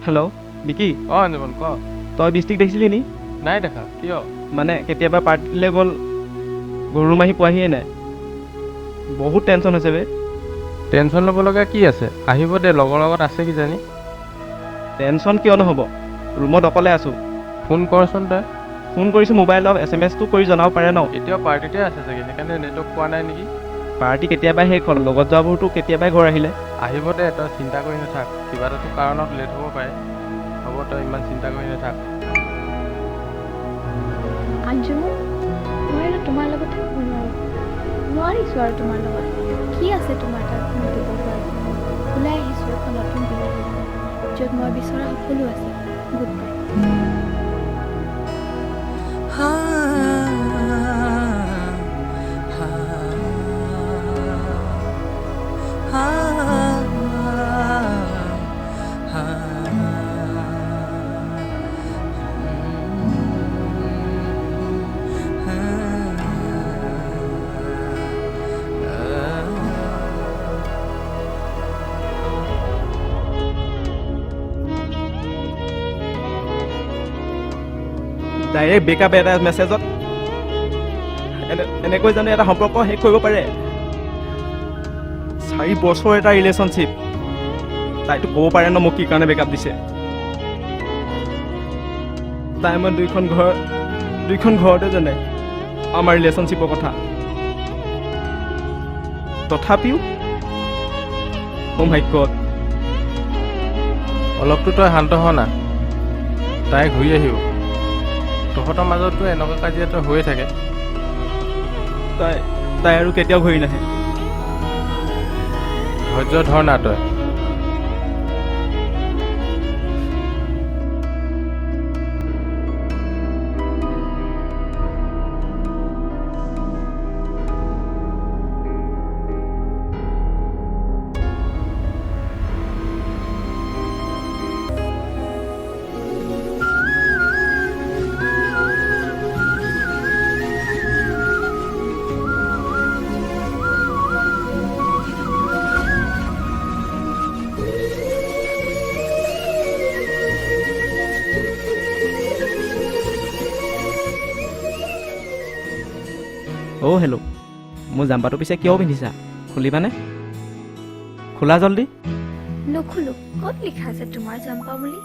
Hello' বিকি জীৱন ক তই ডিষ্ট্ৰিক্ট দেখিছিলি নি নাই দেখা কিয় মানে কেতিয়াবা পাৰ্টিলৈ গ'ল গৰু মাহী পোৱাহিয়ে নাই বহুত টেনশ্যন হৈছে বে টেনশ্যন ল'ব লগা কি আছে আহিব দে লগৰ লগত আছে কিজানি টেনশ্যন কিয় নহ'ব ৰুমত অকলে আছোঁ ফোন কৰচোন তই ফোন কৰিছোঁ মোবাইলত SMS টো কৰি জনাব পাৰে ন এতিয়াও পাৰ্টিতে আছে চাগে সেইকাৰণে নেটৱৰ্ক পোৱা নাই নেকি পাৰ্টি কেতিয়াবাই শেষ হ'ল লগত যোৱাবোৰতো কেতিয়াবাই ঘৰ আহিলে আহিব দে তই চিন্তা কৰি নাথাক কিবা এটাতো কাৰণত লেট হ'ব পাৰে হ'ব তই ইমান চিন্তা কৰি নাথাক আঞ্জু মই আৰু তোমাৰ লগত থাকিব নোৱাৰিছোঁ আৰু তোমাৰ লগত কি আছে তোমাৰ তাত মোক দিব পৰা ওলাই আহিছোঁ এখন নতুন পৃথিৱীলৈ য'ত মই বিচৰা সকলো আছে গুড বাই ডাইৰেক্ট বেকআপ এটা মেছেজত এনেকৈ জানো এটা সম্পৰ্ক শেষ কৰিব পাৰে 4 বছৰ এটা ৰিলেশ্যনশ্বিপ তাইতো ক'ব পাৰে ন মোক কি কাৰণে বেকআপ দিছে তাই মই দুইখন ঘৰতে জানে আমাৰ ৰিলেশ্যনশ্বিপৰ কথা তথাপিও মোৰ ভাগ্যত অলপতো তই শান্ত হ না তাই ঘূৰি আহিব তহঁতৰ মাজততো এনেকুৱা কাজিয়াটো হৈয়ে থাকে তাই আৰু কেতিয়াও ঘূৰি নাহে ধৈৰ্য ধৰ না তই হেল্ল' মোৰ জাম্পাৰটো পিছে কিয় পিন্ধিছা খুলিবানে খোলা জল্দি নুখোলো ক'ত লিখা আছে তোমাৰ জাম্পা বুলি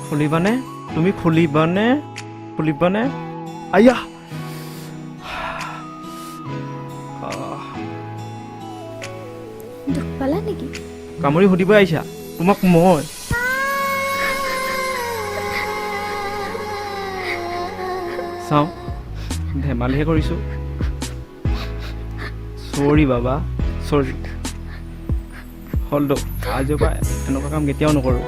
খুলিবানে তুমি খুলিবানে আয়া দুখ পালা নেকি কামুৰি সুধিব আহিছা তোমাক মই চাওঁ ধেমালিহে কৰিছোঁ চৰি বাবা চৰি হ'ল দো আজিৰ পৰা এনেকুৱা কাম কেতিয়াও নকৰোঁ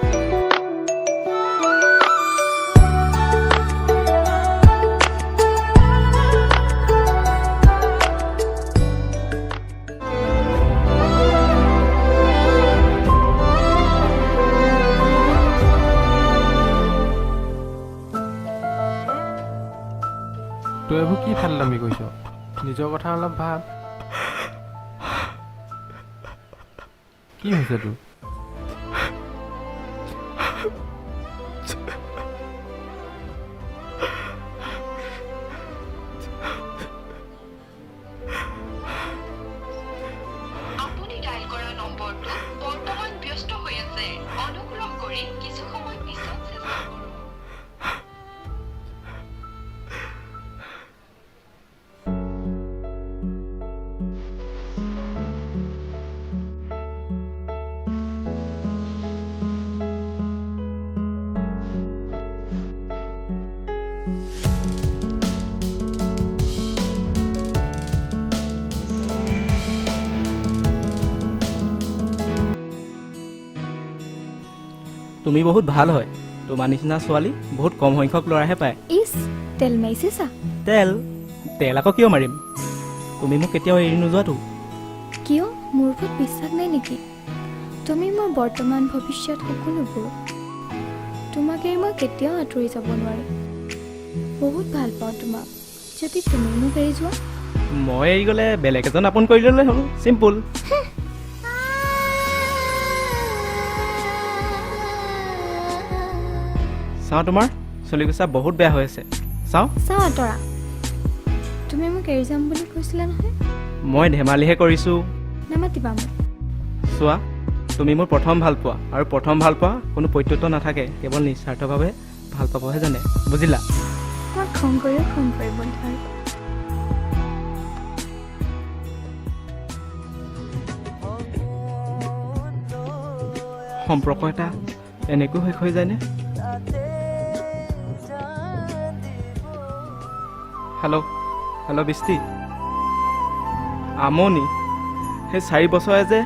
তই এইবোৰ কি ফাললামি কৈছ নিজৰ কথা অলপ ভাব কি হৈছে তোৰ আপুনি ডায়াল কৰা নম্বৰটো বৰ্তমান ব্যস্ত হৈ আছে অনুগ্ৰহ কৰি কিছু সময় পিছত চেষ্টা কৰক তুমি বহুত ভাল হয় তোমাৰ নিচিনা ছোৱালী বহুত কম সংখ্যক ল'ৰাহে পায় ইছ তেল মাৰিছা তেল আকৌ কিয় মাৰিম তুমি মোক কেতিয়াও এৰি নোযোৱাতো কিয় মোৰ ওপৰত বিশ্বাস নাই নেকি তুমি মোৰ বৰ্তমান ভৱিষ্যত সকলোবোৰ তোমাক এৰি মই কেতিয়াও আঁতৰি যাব নোৱাৰিম বহুত ভাল পাওঁ তোমাক যদি তুমি মোক এৰি যোৱা মই এৰি গ'লে বেলেগ এজন আপোন কৰি ল'লে হ'ল চিম্পুল চাওঁ তোমাৰ চুলিকোছা বহুত বেয়া হৈ আছে। চাওঁ চাওঁ আঁতৰা। তুমি মোক এৰি যাম বুলি কৈছিলা নহয়, মই ধেমালিহে কৰিছোঁ। নামাতিবা মোক। চোৱা তুমি মোৰ প্ৰথম ভাল পোৱা, আৰু প্ৰথম ভাল পোৱা কোনো প্ৰত্যুত্তৰ নাথাকে, কেৱল নিস্বাৰ্থভাৱে ভাল পাবহে জানে, বুজিলা? মই খং কৰিও খং কৰিব ধৰে। সম্পৰ্ক এটা এনেকৈ শেষ হৈ যায়নে? হেল্ল' হেল্ল' বৃষ্টি, আমনি সেই 4 বছৰে যে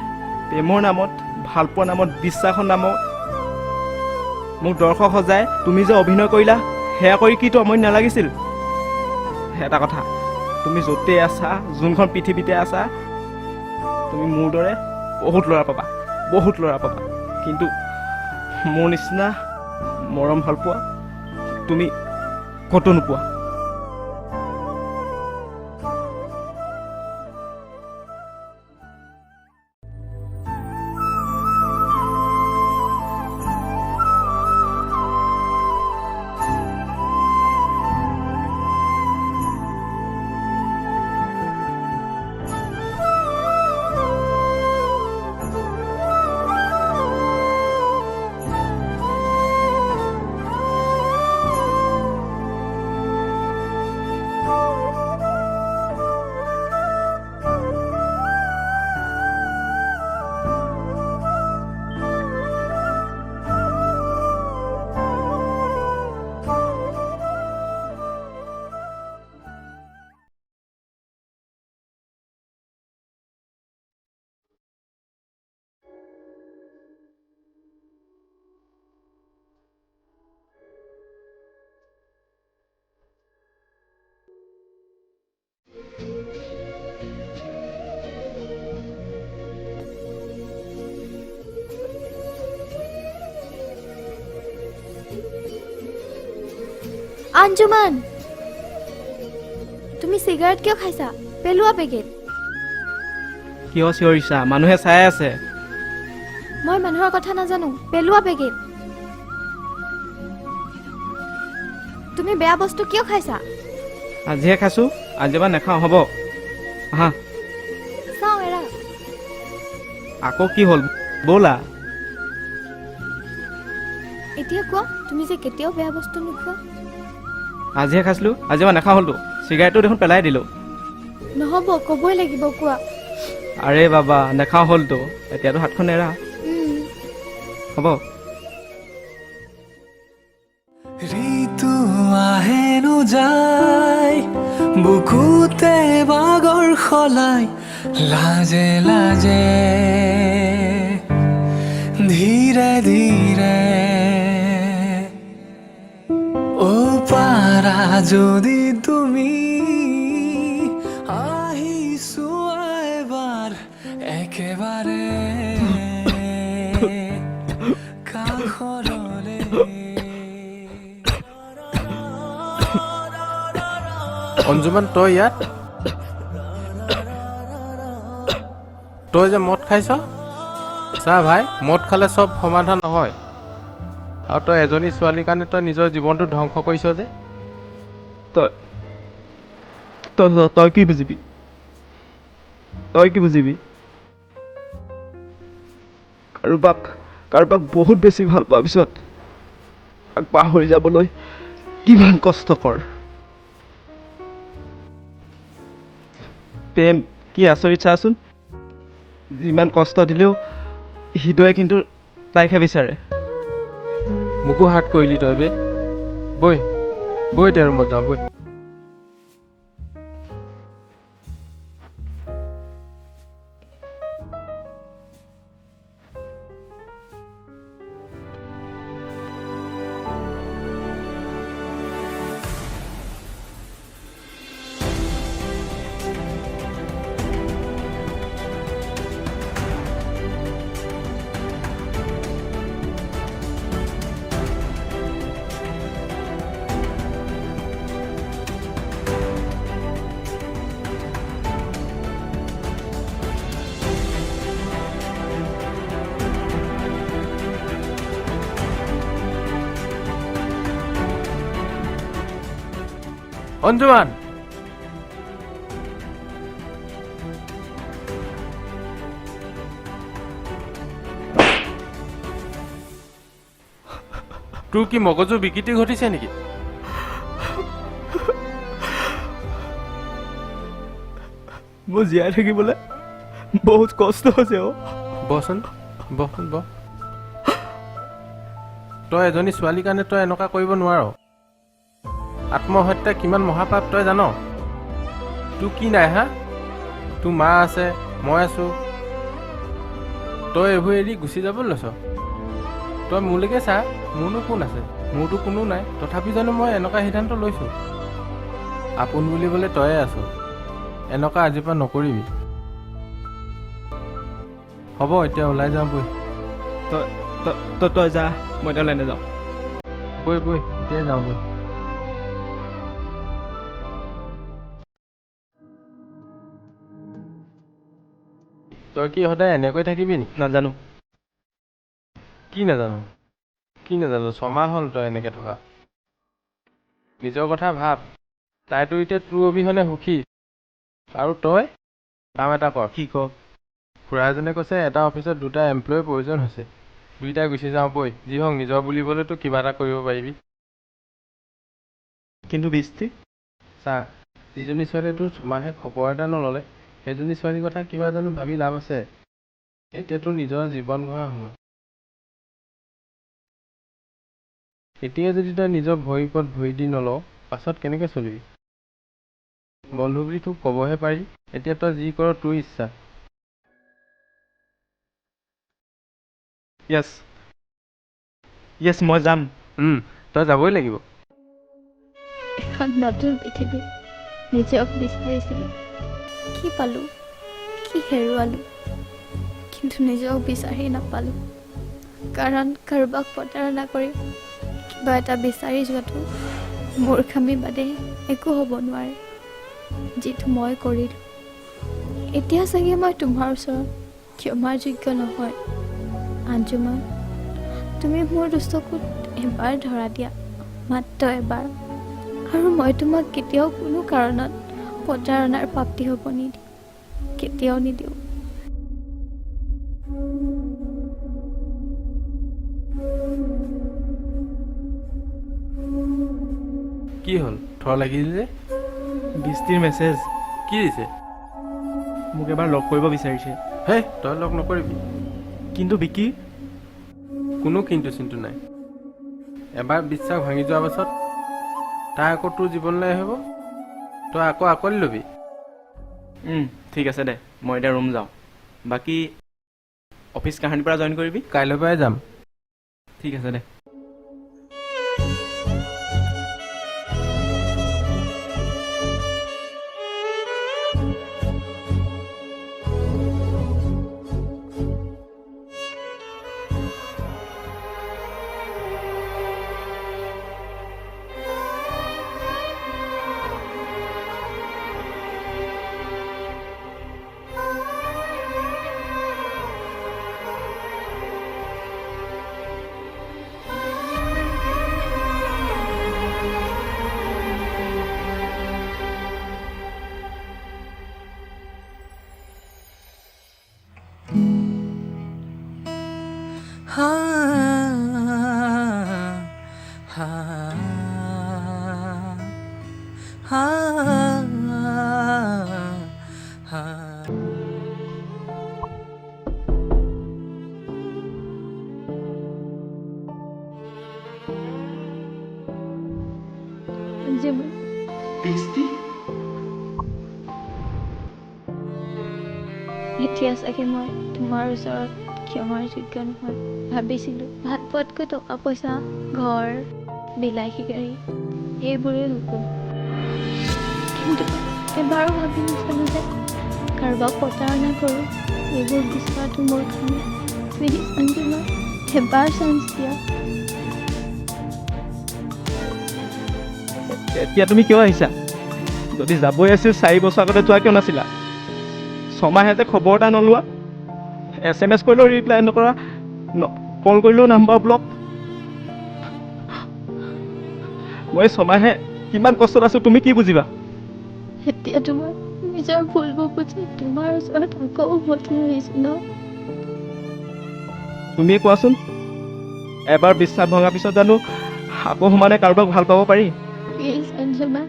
প্ৰেমৰ নামত, ভালপোৱাৰ নামত, বিশ্বাসৰ নামত মোক দৰ্শক সজাই তুমি যে অভিনয় কৰিলা, সেয়া কৰি কি তো আমনি নালাগিছিল? এটা কথা, তুমি য'তেই আছা, যোনখন পৃথিৱীতে আছা, তুমি মোৰ দৰে বহুত ল'ৰা পাবা, বহুত ল'ৰা পাবা, কিন্তু মোৰ নিচিনা মৰম ভাল পোৱা তুমি ক'তো নোপোৱা। আঞ্জুমান, তুমি চিগাৰেট কিয় খাইছা? পেলোৱা পেকেট। কিয় চিঞৰিছা? মানুহে চাই আছে। মই মানুহৰ কথা নাজানো, পেলোৱা পেকেট। তুমি বেয়া বস্তু কিয় খাইছা? আজিহে খাইছোঁ, আজি এবাৰ নাখাওঁ, হ'ব? আহা। চাওঁ এৰা। আকৌ কি হ'ল? ব'লা। এতিয়া কোৱা, তুমি যে কেতিয়াও বেয়া বস্তু নোখোৱা। আজিহে খাইছিলোঁ, আজি এবাৰ নাখাওঁ হ'লতো। চিগাৰেটটো দেখোন পেলাই দিলোঁ। নহ'ব, ক'বই লাগিব, কোৱা। আৰে বাবা, নাখাওঁ হ'লতো, এতিয়াতো হাতখন এৰা, হ'ব? ঋতু আহেনো যায়, বুকুতে বাগৰ সলাই, লাজে লাজে ধীৰে ধীৰে। অ' পাৰা যদি তুমি আহিছোৱা এবাৰ একেবাৰে কাষৰলে। অঞ্জুমান, তই ইয়াত? তই যে মদ খাইছ? চা ভাই, মদ খালে চব সমাধান নহয়, আৰু তই এজনী ছোৱালীৰ কাৰণে তই নিজৰ জীৱনটো ধ্বংস কৰিছ যে। তই কি বুজিবি? তই কি বুজিবি? কাৰোবাক বহুত বেছি ভাল পোৱাৰ পিছত তাক পাহৰি যাবলৈ কিমান কষ্টকৰ। প্ৰেম কি আচৰিত চাচোন, যিমান কষ্ট দিলেও হৃদয়ে কিন্তু তাইকহে বিচাৰে। মোকো হাত কৰিলি তই বে। বৈ বৈ, এতিয়া ৰুমত যাওঁ, বৈ। অঞ্জুমান তোৰ কি মগজু বিকৃতি ঘটিছে নেকি? মোৰ জীয়াই থাকিবলৈ বহুত কষ্ট হৈছে অ'। বহচোন বহচোন বহ। তই এজনী ছোৱালীৰ কাৰণে তই এনেকুৱা কৰিব নোৱাৰ। আত্মহত্যা কিমান মহাপাপ তই জান? তোৰ কি নাই হা? তোৰ মা আছে, মই আছো, তই এইবোৰ এৰি গুচি যাব লৈছ। তই মোলৈকে চা, মোৰনো কোন আছে? মোৰতো কোনো নাই, তথাপি জানো মই এনেকুৱা সিদ্ধান্ত লৈছোঁ। আপোন বুলিবলৈ তয়ে আছ, এনেকুৱা আজিৰ পৰা নকৰিবি। হ'ব এতিয়া ওলাই যাওঁ বৈ। তই যা, মই এতিয়া ওলাই নাযাওঁ। বৈ বৈ এতিয়াই যাওঁ বৈ। তই কি সদায় এনেকৈ থাকিবি নি? নাজানো। কি নাজানো? কি নাজানো? 6 মাহ হ'ল তই এনেকৈ থকা। নিজৰ কথা ভাব, তাইতো এতিয়া তোৰ অবিহনে সুখী। আৰু তই কাম এটা কৰ। কি ক? খুৰা এজনে কৈছে এটা অফিচত 2টা এমপ্লয়ীৰ প্ৰয়োজন হৈছে, 2টাই গুচি যাওঁ বৈ। যি হওক নিজৰ বুলিবলৈতো কিবা এটা কৰিব পাৰিবি। কিন্তু বৃষ্টি চা, যিজনী ছোৱালীয়ে তোৰ মাহে খবৰ এটা নল'লে, সেইজনী ছোৱালীৰ কথা কিবা জানো ভাবি লাভ আছে? এতিয়াতো নিজৰ জীৱন গঢ়া সময়। এতিয়া যদি তই নিজৰ ভৰিৰ ওপৰত ভৰি দি নলওঁ, পাছত কেনেকৈ চলিবি? বন্ধু বুলি তোক ক'বহে পাৰি, এতিয়া তই যি কৰ তোৰ ইচ্ছা। য়েছ মই যাম। তই যাবই লাগিব। এখন নতুন পৃথিৱীত নিজক বিচাৰিছিলোঁ। কি পালোঁ, কি হেৰুৱালোঁ, কিন্তু নিজক বিচাৰি নাপালোঁ। কাৰণ কাৰোবাক প্ৰতাৰণা কৰি কিবা এটা বিচাৰি যোৱাটো মূৰ্খামি বাদে একো হ'ব নোৱাৰে, যিটো মই কৰিলোঁ। এতিয়া চাগে মই তোমাৰ ওচৰত ক্ষমাৰ যোগ্য নহয়। আঞ্জুমান, তুমি মোৰ দুচকুত এবাৰ ধৰা দিয়া, মাত্ৰ এবাৰ, আৰু মই তোমাক কেতিয়াও কোনো কাৰণত প্ৰতাৰণাৰ প্ৰাপ্তি হ'ব নিদিওঁ, কেতিয়াও নিদিওঁ। কি হ'ল? থৰ লাগিল যে? বৃষ্টিৰ মেছেজ। কি দিছে? মোক এবাৰ লগ কৰিব বিচাৰিছে। হে, তই লগ নকৰিবি। কিন্তু বিকি? কোনো কিন্তু চিন্তু নাই। এবাৰ বিশ্বাস ভাঙি যোৱাৰ পাছত তাই আকৌ তোৰ জীৱনলৈ আহিব, তই আকৌ আকোৱালি ল'বি। ঠিক আছে দে, মই এতিয়া ৰুম যাওঁ। বাকী অফিচ কাহানিৰ পৰা জইন কৰিবি? কাইলৈ পৰাই যাম। ঠিক আছে দে। এতিয়া চাগে মই তোমাৰ ওচৰত ক্ষমাৰ যোগ্য নহয়। ভাবিছিলোঁ ভাত পোৱাতকৈ টকা পইচা, ঘৰ, বিলাসী গাড়ী এইবোৰেই সপোন। কিন্তু এবাৰো ভাবি নাচালোঁ যে কাৰোবাক প্ৰতাৰণা কৰোঁ, এইবোৰ বিচৰাটো মোৰ কাৰণে। প্লিজ অঞ্জুমা, এবাৰ চান্স দিয়া। এতিয়া তুমি কিয় আহিছা? যদি যাবই আছিল 4 বছৰ আগতে যোৱা কিয় নাছিলা? 6 মাহে যে খবৰ এটা নোলোৱা, SMS কৰিলেও ৰিপ্লাই নকৰা, কল কৰিলেও নাম্বাৰ ব্লক। মই 6 মাহে কিমান কষ্টত আছোঁ তুমি কি বুজিবা? এতিয়া তোমাৰ নিজৰ ভুলবোৰ বুজি তোমাৰ ওচৰত আকৌ উভতি আহিছোঁ ন? তুমিয়ে কোৱাচোন, এবাৰ বিশ্বাস ভঙাৰ পিছত জানো আকৌ সমানে কাৰোবাক ভাল পাব পাৰি? প্লিজ অঞ্জনা,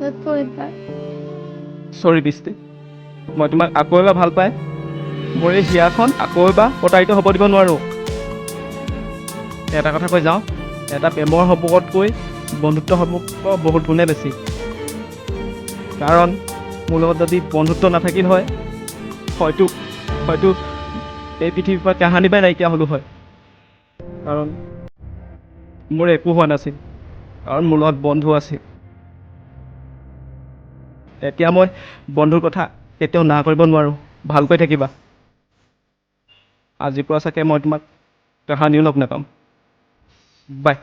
আকৌ এবাৰ। চৰি বৃষ্টি, মই তোমাক আকৌ এবাৰ ভাল পাই মোৰ এই হিয়াখন আকৌ এবাৰ প্ৰতাৰিত হ'ব দিব নোৱাৰোঁ। এটা কথা কৈ যাওঁ, এটা প্ৰেমৰ সম্পৰ্কতকৈ বন্ধুত্ব সম্পৰ্ক বহুত গুণে বেছি। কাৰণ মোৰ লগত যদি বন্ধুত্ব নাথাকিল হয়, হয়তো এই পৃথিৱীৰ পৰা কাহানি বাই নাইকিয়া হ'লো হয়। কাৰণ মোৰ একো হোৱা নাছিল, কাৰণ মোৰ লগত বন্ধু আছিল। এতিয়া মই বন্ধুৰ কথা কেতিয়াও না কৰিব নোৱাৰোঁ। ভালকৈ থাকিবা। আজিৰ পৰা চাগে মই তোমাক কাহানিও লগ নাপাম। বাই।